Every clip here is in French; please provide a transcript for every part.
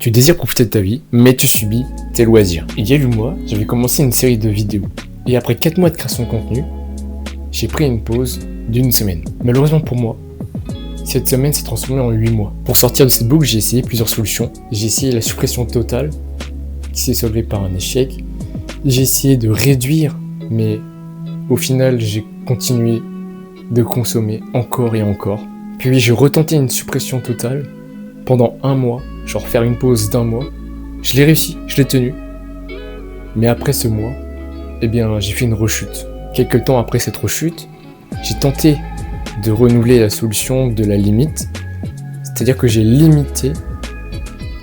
Tu désires profiter de ta vie, mais tu subis tes loisirs. Il y a 8 mois, j'avais commencé une série de vidéos. Et après 4 mois de création de contenu, j'ai pris une pause d'1 semaine. Malheureusement pour moi, cette semaine s'est transformée en 8 mois. Pour sortir de cette boucle, j'ai essayé plusieurs solutions. J'ai essayé la suppression totale, qui s'est soldée par un échec. J'ai essayé de réduire, mais au final, j'ai continué de consommer encore et encore. Puis j'ai retenté une suppression totale pendant 1 mois, genre faire une pause d'1 mois. Je l'ai réussi, je l'ai tenu. Mais après ce mois, j'ai fait une rechute. Quelques temps après cette rechute, j'ai tenté de renouveler la solution de la limite. C'est-à-dire que j'ai limité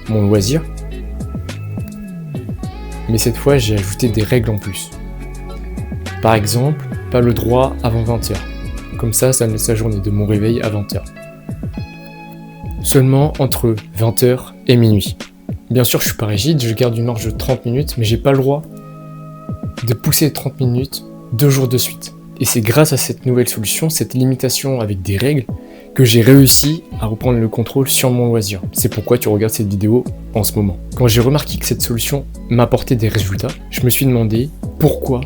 mon loisir. Mais cette fois, j'ai ajouté des règles en plus. Par exemple, pas le droit avant 20h. Comme ça me laisse la journée de mon réveil à 20h. Seulement entre 20h et minuit. Bien sûr, je suis pas rigide, je garde une marge de 30 minutes, mais j'ai pas le droit de pousser 30 minutes 2 jours de suite. Et c'est grâce à cette nouvelle solution, cette limitation avec des règles, que j'ai réussi à reprendre le contrôle sur mon loisir. C'est pourquoi tu regardes cette vidéo en ce moment. Quand j'ai remarqué que cette solution m'apportait des résultats, je me suis demandé pourquoi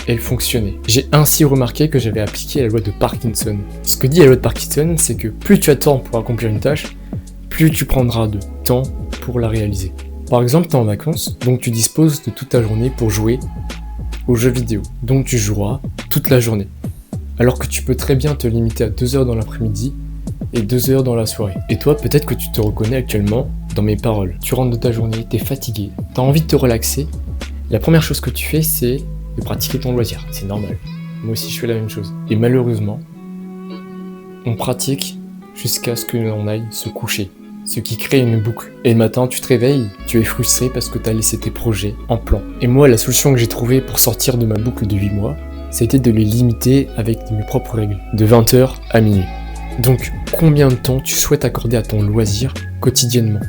elle fonctionnait. J'ai ainsi remarqué que j'avais appliqué la loi de Parkinson. Ce que dit la loi de Parkinson, c'est que plus tu attends pour accomplir une tâche, plus tu prendras de temps pour la réaliser. Par exemple, tu es en vacances, donc tu disposes de toute ta journée pour jouer aux jeux vidéo. Donc tu joueras toute la journée. Alors que tu peux très bien te limiter à 2 heures dans l'après-midi et 2 heures dans la soirée. Et toi, peut-être que tu te reconnais actuellement dans mes paroles. Tu rentres de ta journée, t'es fatigué, t'as envie de te relaxer. La première chose que tu fais, c'est de pratiquer ton loisir. C'est normal. Moi aussi, je fais la même chose. Et malheureusement, on pratique jusqu'à ce que l'on aille se coucher. Ce qui crée une boucle. Et le matin, tu te réveilles, tu es frustré parce que tu as laissé tes projets en plan. Et moi, la solution que j'ai trouvée pour sortir de ma boucle de 8 mois, ça a été de les limiter avec mes propres règles, de 20h à minuit. Donc, combien de temps tu souhaites accorder à ton loisir quotidiennement ?